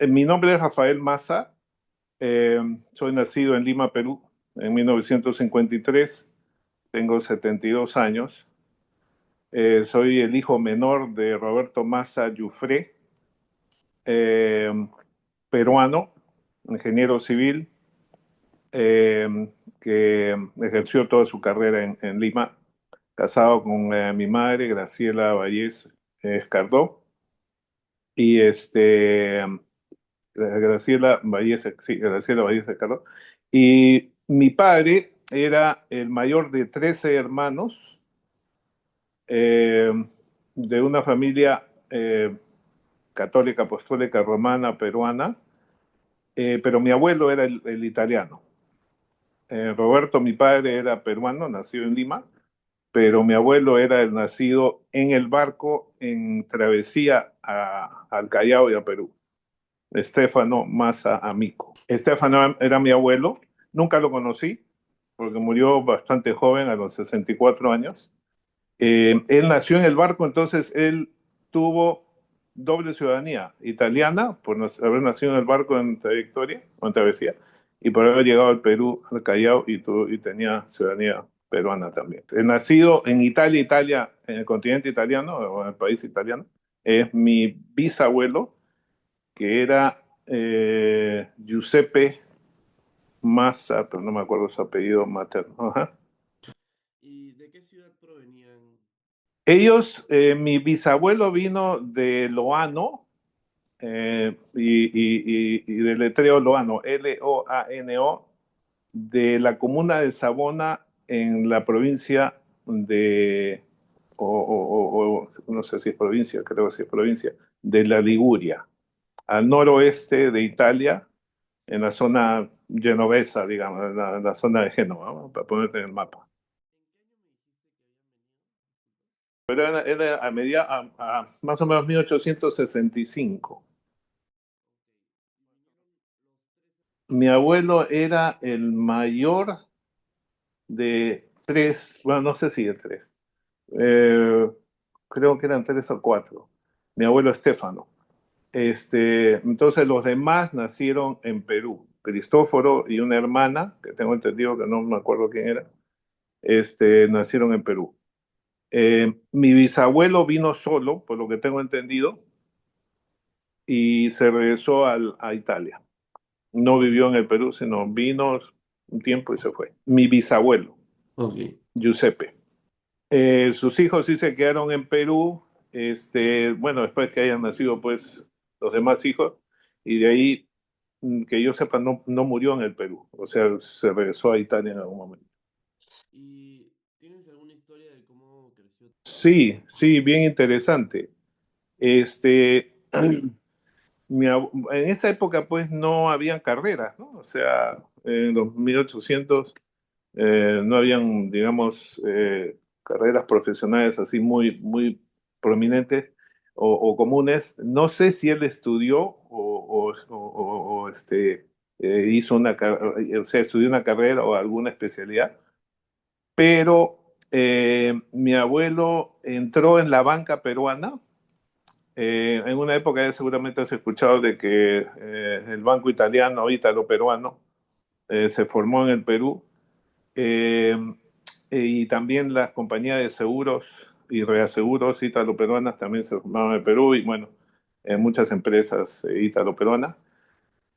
Mi nombre es Rafael Maza. Soy nacido en Lima, Perú, en 1953. Tengo 72 años. Soy el hijo menor de Roberto Maza Yufré, eh, peruano, ingeniero civil, eh, que ejerció toda su carrera en Lima, casado con mi madre, Graciela Vallés Escardó. Y Graciela Vallés Escardó. Y mi padre era el mayor de 13 hermanos, eh, de una familia católica, apostólica, romana, peruana, pero mi abuelo era el italiano. Roberto, mi padre, era peruano, nacido en Lima, pero mi abuelo era el nacido en el barco en travesía al Callao y a Perú. Estefano Maza Amico. Estefano era mi abuelo, nunca lo conocí porque murió bastante joven, a los 64 años. Él nació en el barco, entonces él tuvo doble ciudadanía, italiana, por haber nacido en el barco en trayectoria, o en travesía, y por haber llegado al Perú, al Callao, y tenía ciudadanía peruana también. Nacido en Italia, en el continente italiano, o en el país italiano, es mi bisabuelo, que era Giuseppe Massa, pero no me acuerdo su apellido materno. Ajá. ¿Y de qué ciudad provenían? Mi bisabuelo vino de Loano, y deletreo Loano, Loano, de la comuna de Savona en la provincia de, no sé si es provincia, creo que sí es provincia, de la Liguria, al noroeste de Italia, en la zona genovesa, digamos, en la zona de Génova, ¿no? Para ponerte en el mapa. Pero era a más o menos 1865. Mi abuelo era el mayor de tres, bueno, no sé si de tres, eh, creo que eran tres o cuatro. Mi abuelo Estefano. Entonces los demás nacieron en Perú. Cristóforo y una hermana, que tengo entendido que no me acuerdo quién era, nacieron en Perú. Mi bisabuelo vino solo, por lo que tengo entendido, y se regresó a Italia. No vivió en el Perú, sino vino un tiempo y se fue. Mi bisabuelo, Ok. Giuseppe. Sus hijos sí se quedaron en Perú, bueno, después que hayan nacido pues los demás hijos, y de ahí, que yo sepa, no murió en el Perú, o sea, se regresó a Italia en algún momento. ¿Y tienes alguna historia de cómo creció? Sí, sí, bien interesante. Este, en esa época pues no habían carreras, ¿no? O sea, en los 1800 no habían, digamos, carreras profesionales así muy prominentes o comunes. No sé si él estudió hizo o sea, estudió una carrera o alguna especialidad, pero mi abuelo entró en la banca peruana. En una época ya seguramente has escuchado de que el banco italiano, ítalo-peruano, se formó en el Perú, eh, y también las compañías de seguros y reaseguros ítalo-peruanas también se formaron en Perú, y bueno, muchas empresas ítalo-peruanas.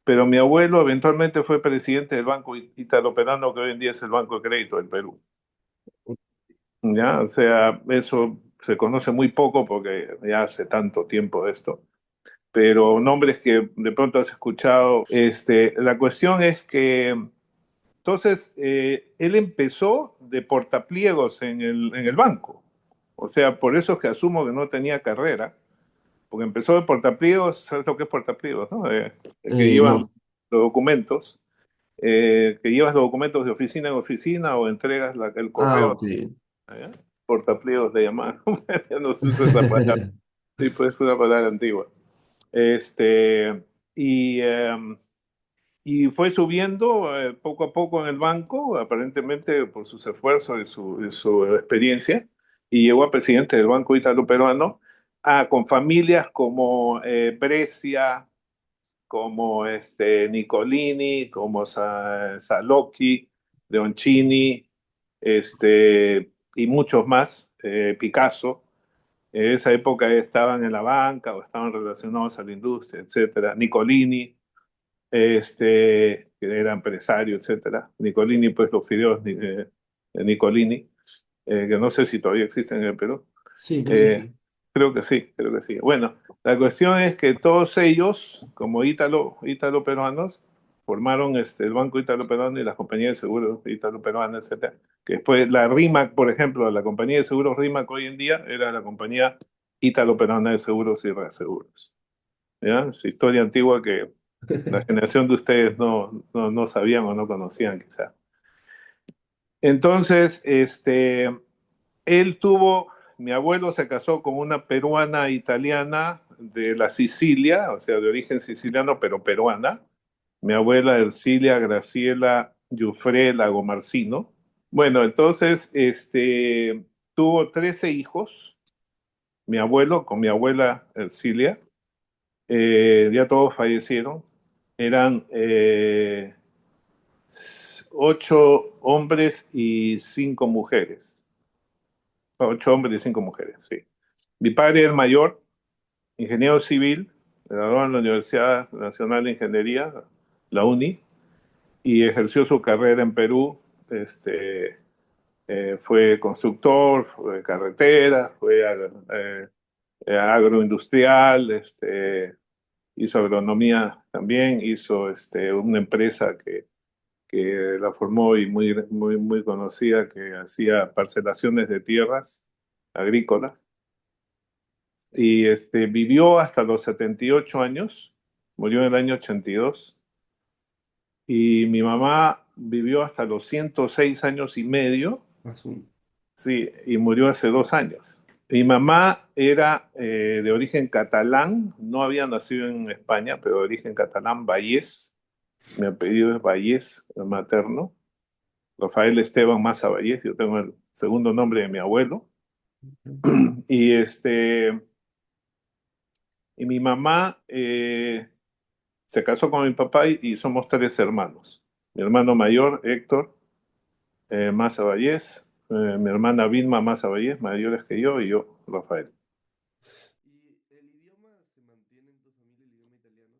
Pero mi abuelo eventualmente fue presidente del banco ítalo-peruano, que hoy en día es el Banco de Crédito del Perú. ¿Ya? O sea, eso se conoce muy poco porque ya hace tanto tiempo de esto, pero nombres que de pronto has escuchado. La cuestión es que entonces él empezó de portapliegos en el banco. O sea, por eso es que asumo que no tenía carrera, porque empezó de portapliegos. ¿Sabes lo que es portapliegos, no? Que llevan No. los documentos, que llevas los documentos de oficina en oficina o entregas el Ah, correo. ok. ¿Ya? Portapliegos de llamada. Ya no se usa esa palabra. Sí, pues es una palabra antigua. Este, y, eh, y fue subiendo poco a poco en el banco, aparentemente por sus esfuerzos y su experiencia, y llegó a presidente del Banco Italo Peruano, con familias como Brescia, como Nicolini, como Salocchi, Leoncini, y muchos más, Picasso. En esa época estaban en la banca o estaban relacionados a la industria, etcétera. Nicolini, que era empresario, etcétera. Nicolini, pues los fideos de Nicolini, que no sé si todavía existen en el Perú. Sí, creo que Eh, sí. Creo que sí, creo que sí. Bueno, la cuestión es que todos ellos, como ítalo-peruanos, formaron el Banco Ítalo-Peruano y las compañías de seguros ítalo-peruanas, etcétera. Que después la RIMAC, por ejemplo, la compañía de seguros RIMAC hoy en día era la compañía ítalo-peruana de seguros y reaseguros. ¿Ya? Es historia antigua que la generación de ustedes no sabían o no conocían, quizá. Entonces, él tuvo, mi abuelo se casó con una peruana italiana de la Sicilia, o sea, de origen siciliano, pero peruana. Mi abuela Ercilia Graciela Giuffre Lagomarsino. Bueno, entonces, tuvo 13 hijos, mi abuelo con mi abuela Ercilia. Ya todos fallecieron. Eran 8 hombres y 5 mujeres. 8 hombres y 5 mujeres, sí. Mi padre es el mayor, ingeniero civil, graduado en la Universidad Nacional de Ingeniería, la UNI, y ejerció su carrera en Perú. Fue constructor, fue de carretera, fue agroindustrial, hizo agronomía también, hizo una empresa que la formó y muy conocida, que hacía parcelaciones de tierras agrícolas. Y vivió hasta los 78 años, murió en el año 82, y mi mamá vivió hasta los 106 años y medio, Azul. sí, y murió hace 2 años. Mi mamá era de origen catalán, no había nacido en España, pero de origen catalán, Vallés. Mi apellido es Vallés, materno. Rafael Esteban Maza Vallés, yo tengo el segundo nombre de mi abuelo. Y, y mi mamá se casó con mi papá y somos 3 hermanos. Mi hermano mayor, Héctor Maza Vallés, mi hermana Vilma Maza Vallés, mayores que yo, y yo, Rafael. ¿Y el idioma se mantiene en tu familia, el idioma italiano?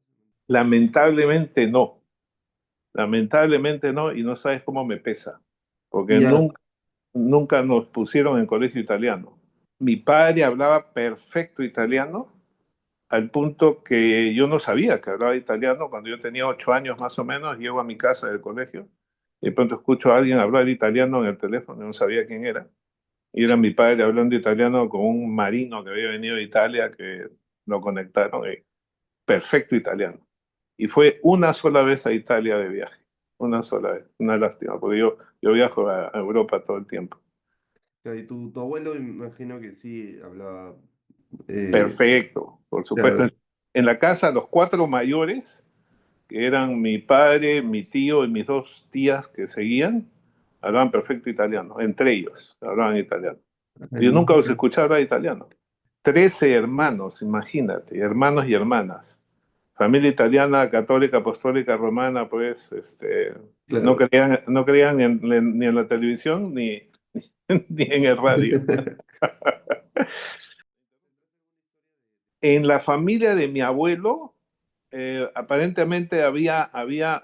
Lamentablemente no, lamentablemente no, y no sabes cómo me pesa, porque Y a- nunca nos pusieron en colegio italiano. Mi padre hablaba perfecto italiano, al punto que yo no sabía que hablaba italiano. Cuando yo tenía 8 años más o menos, llego a mi casa del colegio y de pronto escucho a alguien hablar italiano en el teléfono, no sabía quién era. Y era mi padre hablando italiano con un marino que había venido de Italia, que lo conectaron, perfecto italiano. Y fue una sola vez a Italia de viaje, una sola vez, una lástima, porque yo viajo a Europa todo el tiempo. y tu abuelo, imagino que sí hablaba. eh, Perfecto, por supuesto. claro, En la casa, los 4 mayores, que eran mi padre, mi tío y mis 2 tías que seguían, hablaban perfecto italiano, entre ellos hablaban italiano. Yo nunca los escuché hablar italiano. 13 hermanos, imagínate, hermanos y hermanas. Familia italiana, católica, apostólica, romana, pues, claro. no creían ni en la televisión ni en el radio. En la familia de mi abuelo, aparentemente había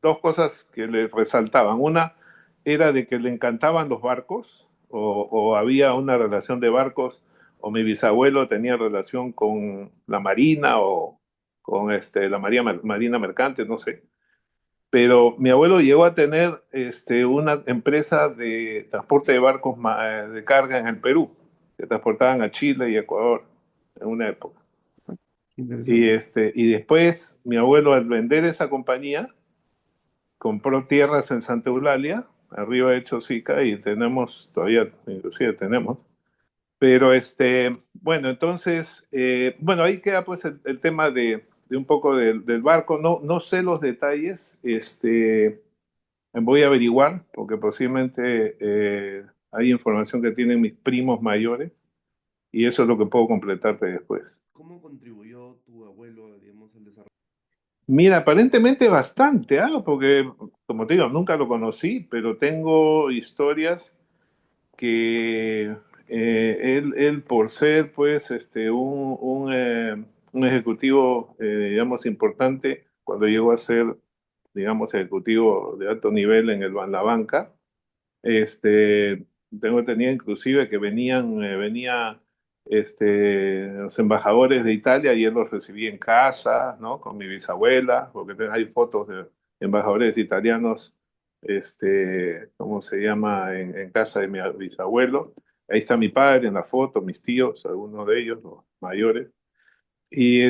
2 cosas que le resaltaban. Una era de que le encantaban los barcos, o había una relación de barcos, o mi bisabuelo tenía relación con la Marina o con la Marina Mercante, no sé. Pero mi abuelo llegó a tener una empresa de transporte de barcos de carga en el Perú, que transportaban a Chile y Ecuador en una época. Y, Interesante. y después mi abuelo, al vender esa compañía, compró tierras en Santa Eulalia, arriba de Chosica, y tenemos, todavía inclusive tenemos. Pero bueno, entonces, bueno, ahí queda pues el tema de un poco del barco. No sé los detalles, voy a averiguar, porque posiblemente hay información que tienen mis primos mayores, y eso es lo que puedo completarte después. ¿Cómo contribuyó tu abuelo, digamos, al desarrollo? Mira, aparentemente bastante, ¿ah? Porque, como te digo, nunca lo conocí, pero tengo historias que él por ser, pues, un ejecutivo, digamos, importante, cuando llegó a ser, digamos, ejecutivo de alto nivel en la banca, Este, tenía inclusive que venía los embajadores de Italia y él los recibía en casa, ¿no? Con mi bisabuela, porque hay fotos de embajadores italianos, ¿cómo se llama? En casa de mi bisabuelo. Ahí está mi padre en la foto, mis tíos, algunos de ellos, los mayores. Y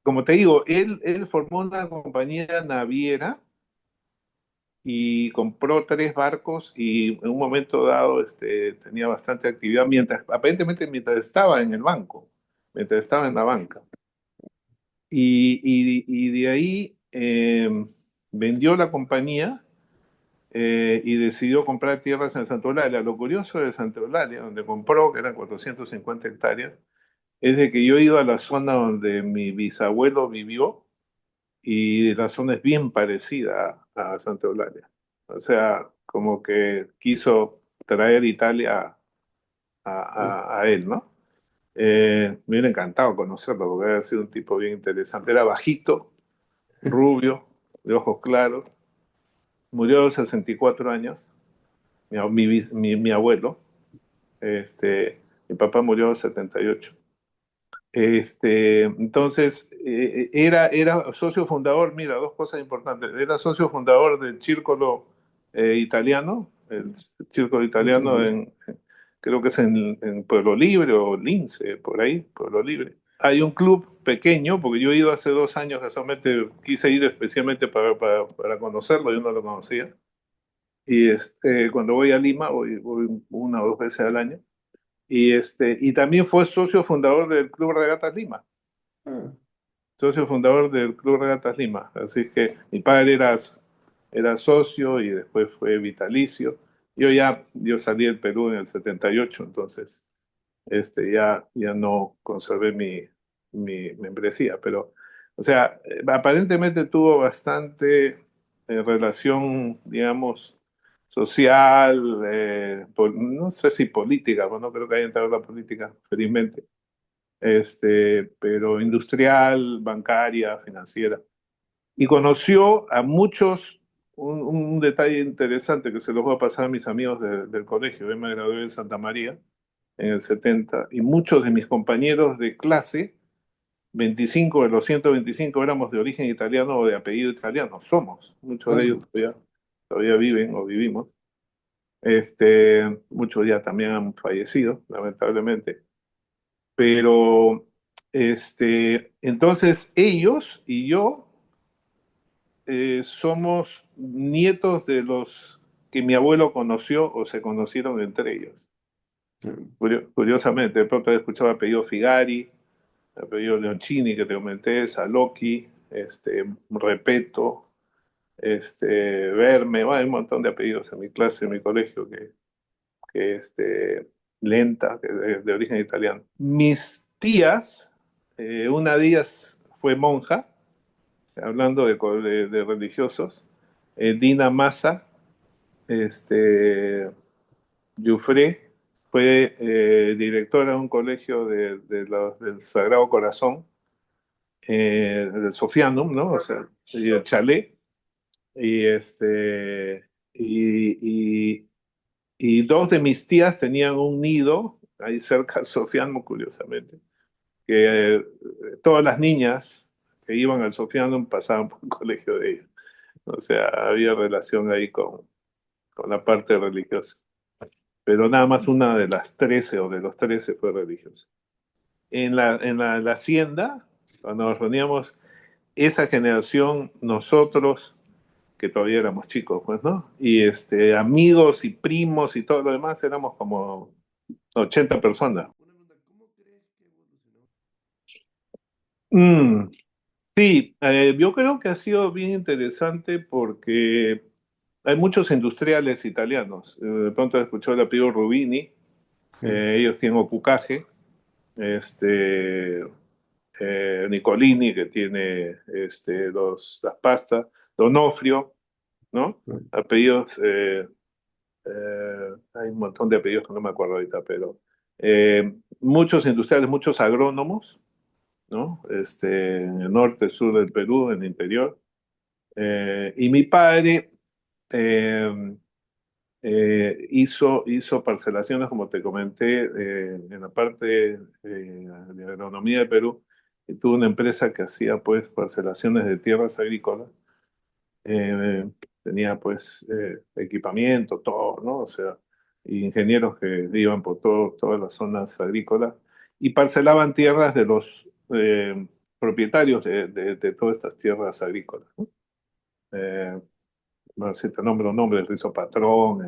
como te digo, él formó una compañía naviera y compró 3 barcos y en un momento dado tenía bastante actividad aparentemente mientras estaba en el banco, mientras estaba en la banca. Y de ahí vendió la compañía y decidió comprar tierras en Santa Eulalia. Lo curioso de Santa Eulalia, donde compró, que eran 450 hectáreas, es de que yo he ido a la zona donde mi bisabuelo vivió y la zona es bien parecida a Santa Eulalia. O sea, como que quiso traer Italia a él, ¿no? Me hubiera encantado conocerlo porque había sido un tipo bien interesante. Era bajito, rubio, de ojos claros. Murió a los 64 años, mi abuelo. Mi papá murió a los 78. Entonces, era socio fundador, mira, dos cosas importantes. Era socio fundador del Círculo Italiano, el Círculo Italiano creo que es en Pueblo Libre o Lince, por ahí, Pueblo Libre. Hay un club pequeño, porque yo he ido hace 2 años, casualmente quise ir especialmente para conocerlo, yo no lo conocía. Y cuando voy a Lima, voy 1 o 2 veces al año. Y también fue socio fundador del Club Regatas Lima, Ah, socio fundador del Club Regatas Lima. Así que mi padre era socio y después fue vitalicio. Yo salí del Perú en el 78, entonces ya no conservé mi membresía, pero, o sea, aparentemente tuvo bastante relación, digamos, social, no sé si política, bueno, no creo que haya entrado en la política, felizmente, pero industrial, bancaria, financiera. Y conoció a muchos, un detalle interesante que se los voy a pasar a mis amigos del colegio. Yo me gradué en Santa María en el 70 y muchos de mis compañeros de clase, 25 de los 125 éramos de origen italiano o de apellido italiano, somos, muchos de ellos paso. todavía viven o vivimos. Muchos ya también han fallecido, lamentablemente. Pero, entonces ellos y yo somos nietos de los que mi abuelo conoció o se conocieron entre ellos. Curiosamente, de pronto he escuchado el apellido Figari, el apellido Leoncini, que te comenté, Salocchi, Repeto, Verme, bueno, hay un montón de apellidos en mi clase, en mi colegio, Lenta, que es de origen italiano. Mis tías, una de ellas fue monja, hablando de religiosos, Dina Massa, Giuffre, fue directora de un colegio del Sagrado Corazón, del Sofianum, ¿no? O sea, y el Chalet, y, y, y, y dos de mis tías tenían un nido ahí cerca del Sofianum, curiosamente, que todas las niñas que iban al Sofianum pasaban por el colegio de ellos. O sea, había relación ahí con la parte religiosa. Pero nada más una de las 13 o de los 13 fue religiosa. En la hacienda, cuando nos reuníamos, esa generación, nosotros, que todavía éramos chicos, pues, ¿no? Y amigos y primos y todo lo demás, éramos como 80 personas. Una pregunta, ¿cómo crees que evolucionó? Mm, sí, yo creo que ha sido bien interesante porque hay muchos industriales italianos. De pronto escuchó el apellido Rubini, Sí. ellos tienen Opucaje, este, Nicolini, que tiene las pastas, Donofrio, ¿no? Apellidos, hay un montón de apellidos que no me acuerdo ahorita, pero muchos industriales, muchos agrónomos, ¿no? En el norte, sur del Perú, en el interior. Y mi padre eh, hizo parcelaciones, como te comenté, en la parte de agronomía de Perú, y tuvo una empresa que hacía pues parcelaciones de tierras agrícolas. Eh, Tenía pues equipamiento, todo, ¿no? O sea, y ingenieros que iban por todas las zonas agrícolas y parcelaban tierras de los propietarios de todas estas tierras agrícolas, ¿no? Eh, bueno, si te nombro nombres, Rizo Patrón,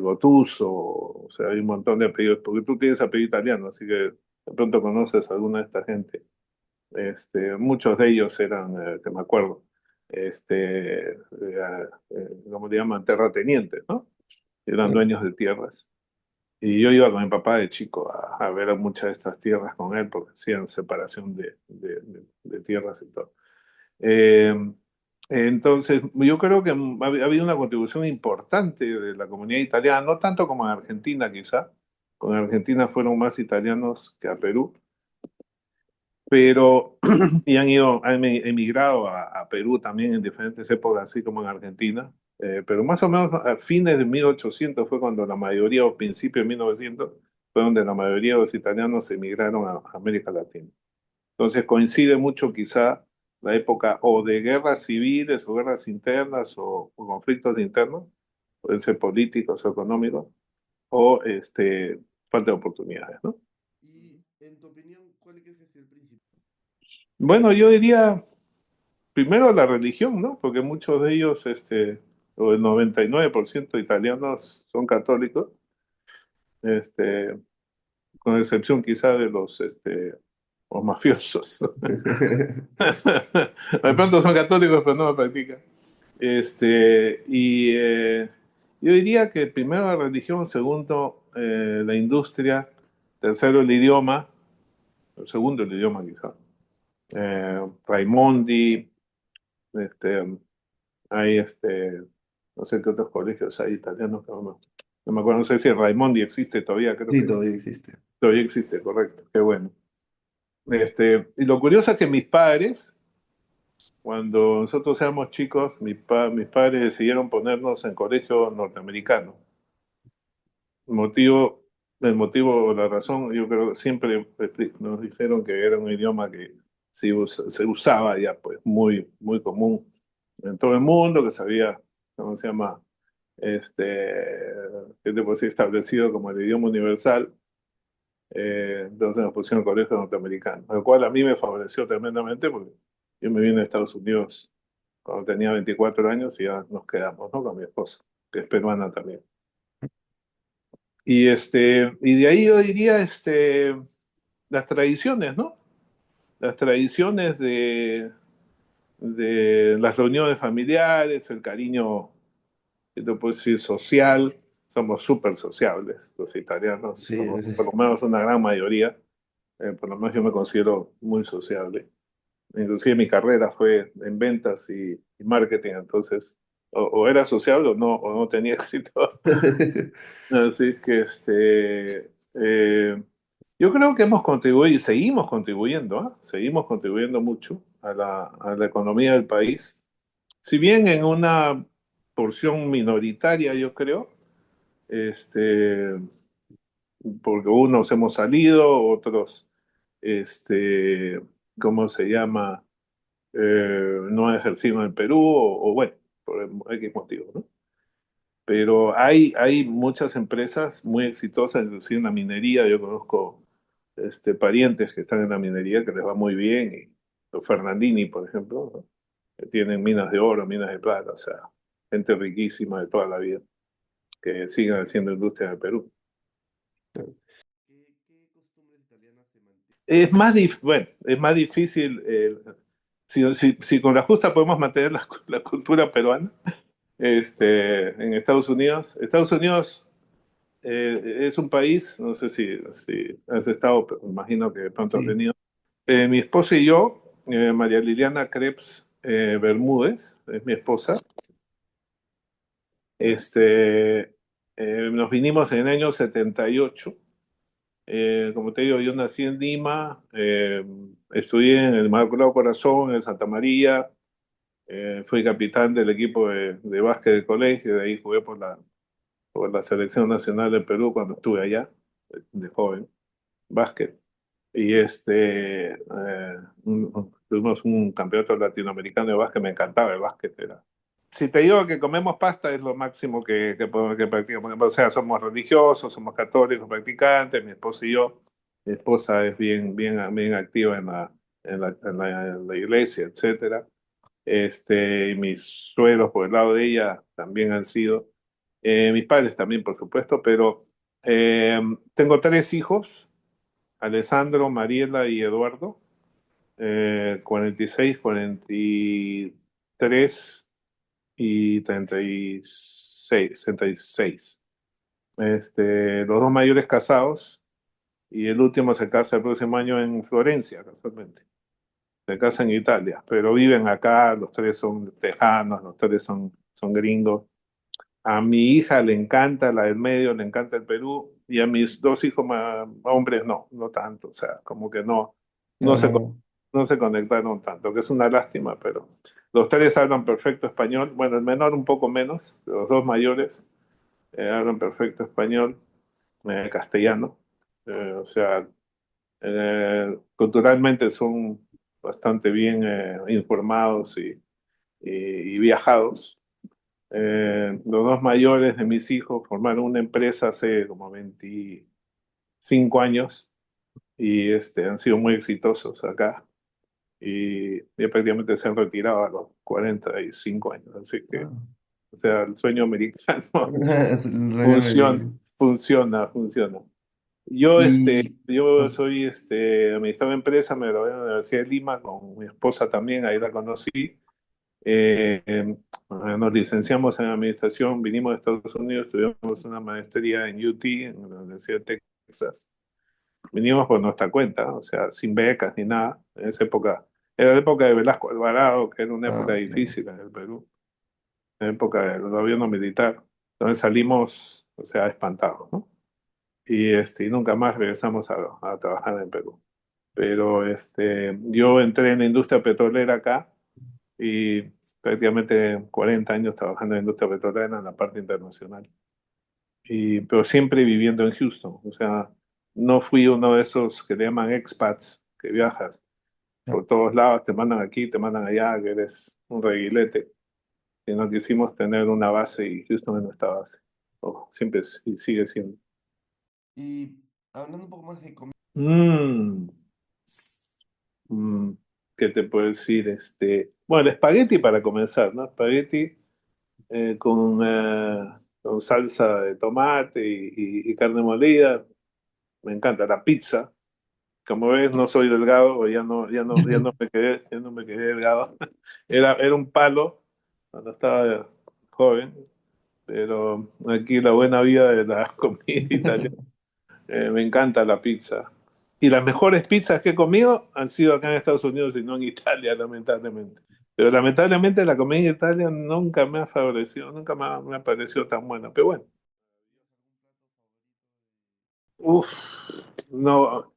Gotuso, o sea, hay un montón de apellidos, porque tú tienes apellido italiano, así que de pronto conoces a alguna de esta gente. Muchos de ellos eran, que me acuerdo, ¿cómo le llaman? Terratenientes, ¿no? Eran dueños de tierras. Y yo iba con mi papá de chico a ver muchas de estas tierras con él, porque hacían separación de tierras y todo. Eh, entonces, yo creo que ha habido una contribución importante de la comunidad italiana, no tanto como en Argentina quizá, con Argentina fueron más italianos que a Perú, pero y han emigrado a Perú también en diferentes épocas, así como en Argentina. Pero más o menos a fines de 1800 fue cuando la mayoría, o principios de 1900, fue donde la mayoría de los italianos emigraron a América Latina. Entonces coincide mucho quizá la época o de guerras civiles o guerras internas o conflictos internos, pueden ser políticos o económicos, o falta de oportunidades, ¿no? Y en tu opinión, ¿cuál crees que es el principal? Bueno, yo diría primero la religión, ¿no? Porque muchos de ellos, o el 99% de italianos son católicos, este, con excepción quizá de los mafiosos. De pronto son católicos, pero no lo practican. Y yo diría que primero la religión, segundo la industria, tercero el idioma, el segundo el idioma quizá. Raimondi, este, hay no sé qué otros colegios hay italianos que no me acuerdo, no sé si Raimondi existe todavía, creo Sí, que todavía existe. todavía existe, correcto, qué bueno. Y lo curioso es que mis padres, cuando nosotros éramos chicos, mis padres decidieron ponernos en colegio norteamericano. Motivo, el motivo o la razón, yo creo que siempre nos dijeron que era un idioma que se usaba ya, pues, muy, muy común en todo el mundo, que sabía, ¿cómo se llama? Este, que te puedo decir, establecido como el idioma universal. Entonces nos pusieron en colegio norteamericano, lo cual a mí me favoreció tremendamente porque yo me vine a Estados Unidos cuando tenía 24 años y ya nos quedamos, ¿no? Con mi esposa, que es peruana también. Y de ahí yo diría las tradiciones, ¿no? Las tradiciones de las reuniones familiares, el cariño, que te puedo decir, social. Somos súper sociables, los italianos, Sí, somos por lo menos una gran mayoría. Por lo menos yo me considero muy sociable. Inclusive mi carrera fue en ventas y marketing, entonces o era sociable o no tenía éxito. Así que yo creo que hemos contribuido y seguimos contribuyendo, ¿ah? Seguimos contribuyendo mucho a la economía del país. Si bien en una porción minoritaria, yo creo, este, porque unos hemos salido, otros, este, ¿cómo se llama? No ejercido en el Perú, o bueno, por X motivo, ¿no? Pero hay muchas empresas muy exitosas, inclusive en la minería. Yo conozco parientes que están en la minería que les va muy bien, y los Fernandini, por ejemplo, ¿no? Que tienen minas de oro, minas de plata, o sea, gente riquísima de toda la vida, que siguen haciendo industria en el Perú. ¿Qué costumbres italianas se mantienen? Bueno, es más difícil, si con la justa podemos mantener la cultura peruana, en Estados Unidos es un país, no sé si has estado, pero imagino que de pronto has Sí, venido. Mi esposa y yo, María Liliana Krebs Bermúdez, es mi esposa, nos vinimos en el año 78. Como te digo, yo nací en Lima, estudié en el Inmaculado Corazón, en Santa María, fui capitán del equipo de básquet del colegio, de ahí jugué por la selección nacional de Perú cuando estuve allá, de joven, básquet. Y tuvimos un campeonato latinoamericano de básquet, me encantaba el básquet. Si te digo que comemos pasta es lo máximo que practicamos. O sea, somos religiosos, somos católicos practicantes, mi esposa y yo. Mi esposa es bien activa en la iglesia, etcétera. Y mis suegros por el lado de ella también han sido. Mis padres también, por supuesto, pero tengo tres hijos, Alessandro, Mariela y Eduardo, 46, 43 y 36, 36. Los dos mayores casados y el último se casa el próximo año en Florencia, casualmente. Se casa en Italia, pero viven acá, los tres son tejanos, los tres son gringos. A mi hija le encanta la del medio, le encanta el Perú, y a mis dos hijos hombres no tanto, o sea, como que no Claro, se, no. no se conectaron tanto, que es una lástima, pero los tres hablan perfecto español, bueno, el menor un poco menos, los dos mayores hablan perfecto español, castellano, o sea, culturalmente son bastante bien informados y viajados. Los dos mayores de mis hijos formaron una empresa hace como 25 años y han sido muy exitosos acá y ya prácticamente se han retirado a los 45 años. Así que, Ah. o sea, el sueño americano Es el sueño funciona, americano. funciona. Yo, Y yo ah, soy administrador de empresa, me gradué en la Universidad de Lima con mi esposa también, ahí la conocí. Nos licenciamos en administración, vinimos de Estados Unidos, tuvimos una maestría en UT, en la Universidad de Texas. Vinimos por nuestra cuenta, o sea, sin becas ni nada. En esa época, era la época de Velasco Alvarado, que era una época claro. difícil en el Perú, la época del gobierno militar. Entonces salimos, o sea, espantados, ¿no? Y nunca más regresamos a trabajar en Perú. Pero yo entré en la industria petrolera acá y prácticamente 40 años trabajando en la industria petrolera en la parte internacional. Pero siempre viviendo en Houston. O sea, no fui uno de esos que le llaman expats, que viajas por todos lados, te mandan aquí, te mandan allá, que eres un reguilete. Sino quisimos tener una base y Houston es nuestra base. Siempre y sigue siendo. Y hablando un poco más de comida. Mm, mm, ¿Qué te puedo decir? Bueno, el espagueti para comenzar, ¿no? Espagueti con salsa de tomate y carne molida. Me encanta la pizza. Como ves, no soy delgado, o ya no me quedé delgado. Era un palo cuando estaba joven, pero aquí la buena vida de la comida italiana. Me encanta la pizza. Y las mejores pizzas que he comido han sido acá en Estados Unidos y no en Italia, lamentablemente. Pero lamentablemente la comida en Italia nunca me ha favorecido, nunca me ha parecido tan buena. Pero bueno, uff, no,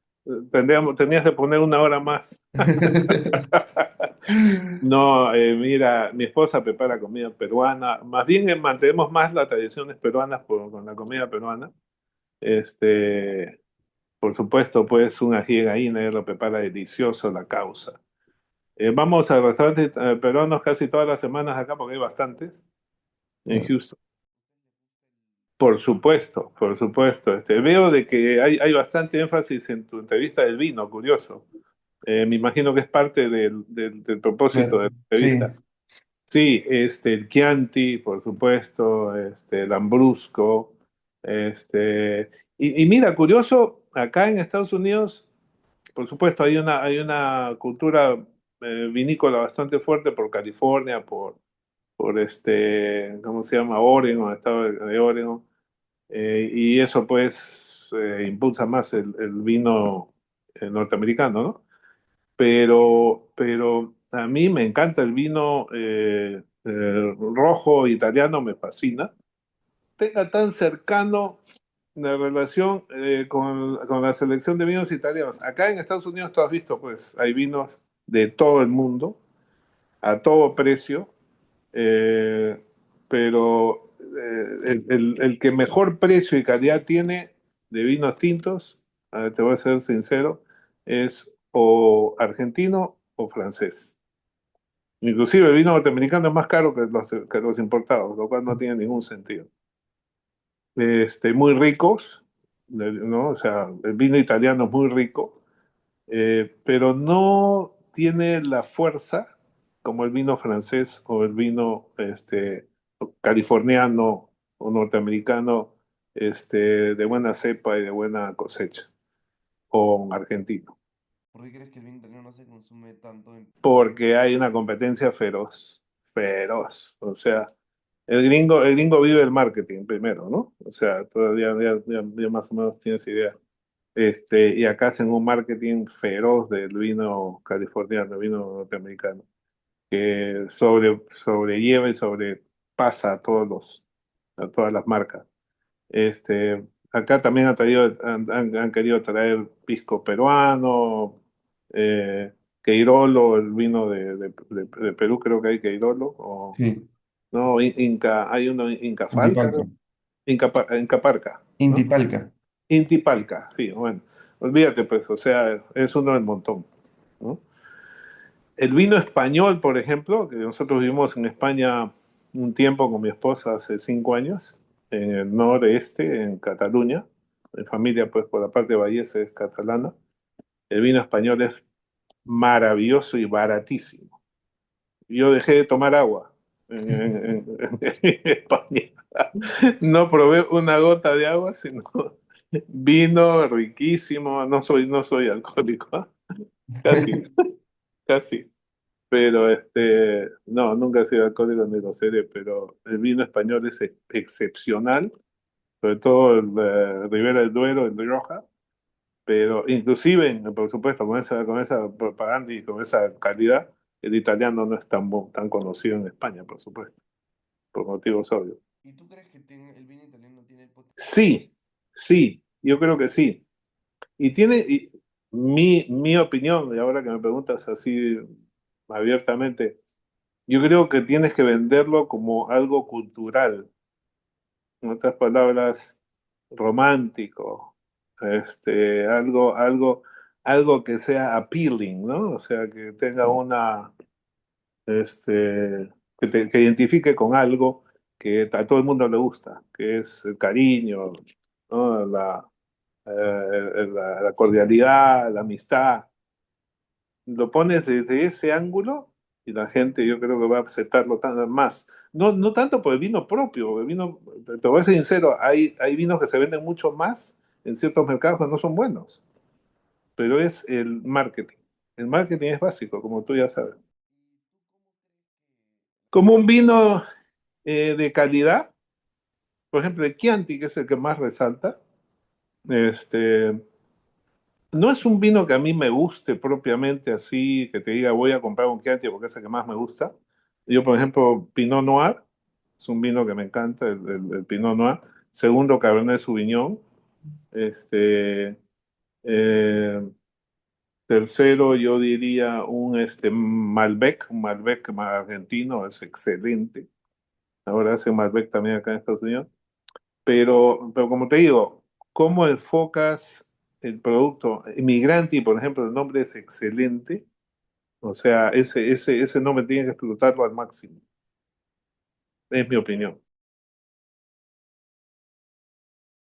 tenías que poner una hora más. No, mira, mi esposa prepara comida peruana. Más bien mantenemos más las tradiciones peruanas con la comida peruana. Este, por supuesto, pues un ají de gallina, ella lo prepara delicioso, la causa. Vamos a restaurantes peruanos casi todas las semanas acá, porque hay bastantes en Claro. Houston. Por supuesto, por supuesto. Veo de que hay bastante énfasis en tu entrevista del vino, curioso. Me imagino que es parte del propósito de Claro, la sí. entrevista. Sí, el Chianti, por supuesto, el Lambrusco, y mira, curioso, acá en Estados Unidos, por supuesto, hay una cultura vinícola bastante fuerte por California, por ¿cómo se llama? Oregon, el estado de Oregon, y eso pues impulsa más el vino norteamericano, ¿no? pero a mí me encanta el vino rojo italiano, me fascina. Tenga tan cercano la relación con la selección de vinos italianos. Acá en Estados Unidos tú has visto, pues, hay vinos de todo el mundo, a todo precio, eh, pero el que mejor precio y calidad tiene de vinos tintos, te voy a ser sincero, es o argentino o francés. Inclusive el vino norteamericano es más caro que los importados, lo cual no tiene ningún sentido. Muy ricos, ¿no? O sea, el vino italiano es muy rico, pero no tiene la fuerza como el vino francés o el vino californiano o norteamericano de buena cepa y de buena cosecha, o argentino, ¿Por qué crees que el vino italiano no se consume tanto en... porque hay una competencia feroz, feroz. O sea, el gringo vive el marketing primero, ¿no? O sea, todavía ya más o menos tienes idea. Y acá hacen un marketing feroz del vino californiano, el vino norteamericano, que sobrelleva y sobrepasa a todas las marcas. Acá también han querido traer pisco peruano, Queirolo, el vino de Perú, creo que hay Queirolo, o Sí, no, Inca, hay uno Inca Falca, Intipalca. ¿no? Inca Parca, ¿no? Intipalca. Intipalca, sí, bueno, olvídate pues, o sea, es uno del montón, ¿no? El vino español, por ejemplo, que nosotros vivimos en España un tiempo con mi esposa hace 5 años, en el noreste, en Cataluña. Mi familia, pues, por la parte de Vallese es catalana. El vino español es maravilloso y baratísimo. Yo dejé de tomar agua en España. No probé una gota de agua, sino vino riquísimo. No soy alcohólico, ¿ah? Casi, casi. Pero no, nunca he sido alcohólico ni lo seré, pero el vino español es excepcional, sobre todo el Ribera del Duero, el Rioja, pero inclusive, por supuesto, con esa propaganda y con esa calidad, el italiano no es tan conocido en España, por supuesto, por motivos obvios. ¿Y tú crees que el vino italiano tiene el potencial? Sí, sí, yo creo que sí. Mi opinión, y ahora que me preguntas así abiertamente, yo creo que tienes que venderlo como algo cultural, en otras palabras, romántico, algo que sea appealing, ¿no? O sea, que tenga que identifique con algo que a todo el mundo le gusta, que es el cariño, ¿no? La cordialidad, la amistad. Lo pones desde ese ángulo y la gente yo creo que va a aceptarlo más. No, no tanto por el vino propio, el vino, te voy a ser sincero, hay vinos que se venden mucho más en ciertos mercados que no son buenos, pero es el marketing. El marketing es básico, como tú ya sabes. Como un vino de calidad, por ejemplo, el Chianti, que es el que más resalta, este, no es un vino que a mí me guste propiamente así, que te diga voy a comprar un Chianti porque es el que más me gusta. Yo, por ejemplo, Pinot Noir es un vino que me encanta, el Pinot Noir. Segundo, Cabernet Sauvignon. Este, eh, Tercero, yo diría un Malbec argentino, es excelente. Ahora hace Malbec también acá en Estados Unidos. Pero como te digo, ¿cómo enfocas el producto? Migranti, por ejemplo, el nombre es excelente. O sea, ese nombre tiene que explotarlo al máximo. Es mi opinión.